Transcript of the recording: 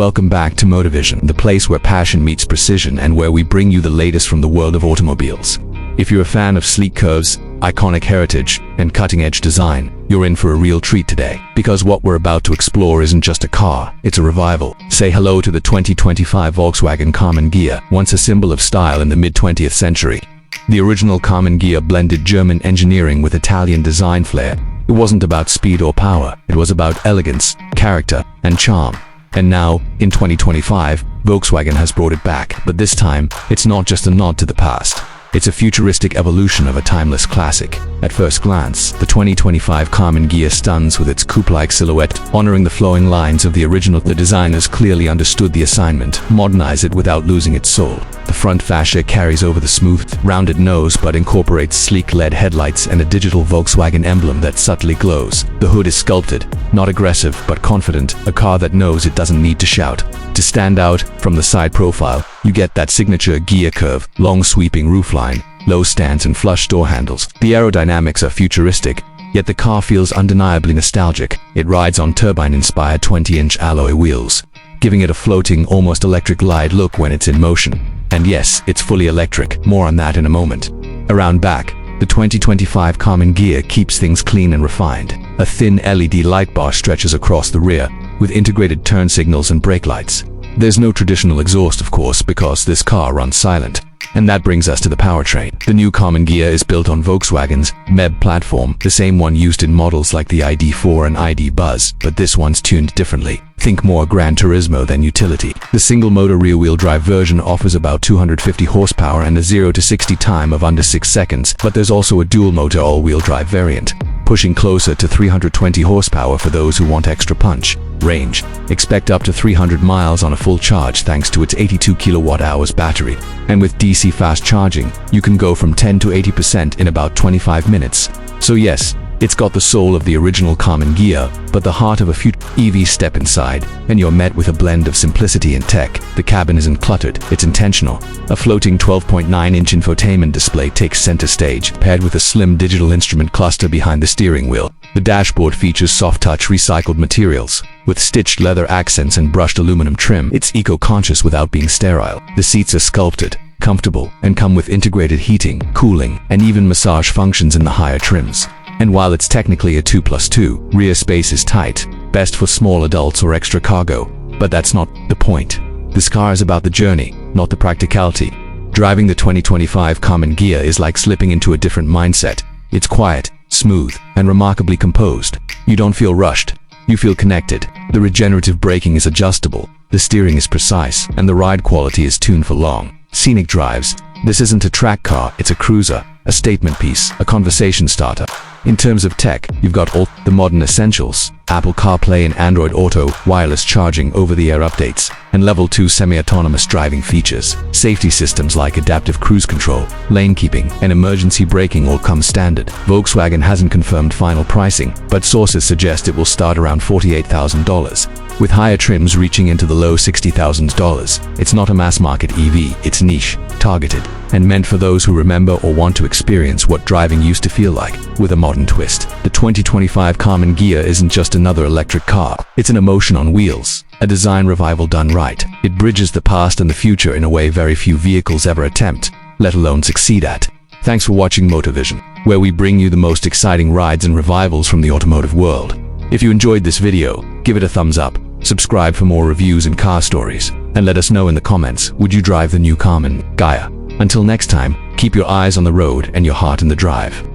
Welcome back to Motivision, the place where passion meets precision and where we bring you the latest from the world of automobiles. If you're a fan of sleek curves, iconic heritage, and cutting-edge design, you're in for a real treat today. Because what we're about to explore isn't just a car, it's a revival. Say hello to the 2025 Volkswagen Karmann Ghia, once a symbol of style in the mid-20th century. The original Karmann Ghia blended German engineering with Italian design flair. It wasn't about speed or power, it was about elegance, character, and charm. And now, in 2025, Volkswagen has brought it back, but this time, it's not just a nod to the past. It's a futuristic evolution of a timeless classic. At first glance, the 2025 Karmann Ghia stuns with its coupe-like silhouette, honoring the flowing lines of the original. The designers clearly understood the assignment, modernize it without losing its soul. The front fascia carries over the smooth, rounded nose but incorporates sleek LED headlights and a digital Volkswagen emblem that subtly glows. The hood is sculpted, not aggressive but confident, a car that knows it doesn't need to shout. To stand out from the side profile, you get that signature Ghia curve, long sweeping roofline, low stance and flush door handles. The aerodynamics are futuristic, yet the car feels undeniably nostalgic. It rides on turbine-inspired 20-inch alloy wheels, giving it a floating, almost electric glide look when it's in motion. And yes, it's fully electric, more on that in a moment. Around back, the 2025 Karmann Ghia keeps things clean and refined. A thin LED light bar stretches across the rear, with integrated turn signals and brake lights. There's no traditional exhaust, of course, because this car runs silent. And that brings us to the powertrain. The new Karmann Ghia is built on Volkswagen's MEB platform, the same one used in models like the ID.4 and ID. Buzz, but this one's tuned differently. Think more Gran Turismo than utility. The single-motor rear-wheel drive version offers about 250 horsepower and a 0 to 60 time of under 6 seconds, but there's also a dual-motor all-wheel drive variant, pushing closer to 320 horsepower for those who want extra punch. Range: expect up to 300 miles on a full charge thanks to its 82 kilowatt-hours battery. And with DC fast charging, you can go from 10 to 80% in about 25 minutes. So yes, it's got the soul of the original Karmann Ghia, but the heart of a future EV. Step inside, and you're met with a blend of simplicity and tech. The cabin isn't cluttered, it's intentional. A floating 12.9-inch infotainment display takes center stage, paired with a slim digital instrument cluster behind the steering wheel. The dashboard features soft-touch recycled materials, with stitched leather accents and brushed aluminum trim. It's eco-conscious without being sterile. The seats are sculpted, comfortable, and come with integrated heating, cooling, and even massage functions in the higher trims. And while it's technically a 2+2, rear space is tight, best for small adults or extra cargo. But that's not the point. This car is about the journey, not the practicality. Driving the 2025 Karmann Ghia is like slipping into a different mindset. It's quiet, smooth, and remarkably composed. You don't feel rushed. You feel connected. The regenerative braking is adjustable, the steering is precise, and the ride quality is tuned for long, scenic drives. This isn't a track car, it's a cruiser, a statement piece, a conversation starter. In terms of tech, you've got all the modern essentials: Apple CarPlay and Android Auto, wireless charging, over-the-air updates, and Level 2 semi-autonomous driving features. Safety systems like adaptive cruise control, lane keeping, and emergency braking all come standard. Volkswagen hasn't confirmed final pricing, but sources suggest it will start around $48,000, with higher trims reaching into the low $60,000. It's not a mass-market EV, it's niche, targeted, and meant for those who remember or want to experience what driving used to feel like, with a modern twist. The 2025 Karmann Ghia isn't just another electric car, it's an emotion on wheels, a design revival done right. It bridges the past and the future in a way very few vehicles ever attempt, let alone succeed at. Thanks for watching Motivision, where we bring you the most exciting rides and revivals from the automotive world. If you enjoyed this video, give it a thumbs up, subscribe for more reviews and car stories, and let us know in the comments, would you drive the new Karmann Ghia? Until next time, keep your eyes on the road and your heart in the drive.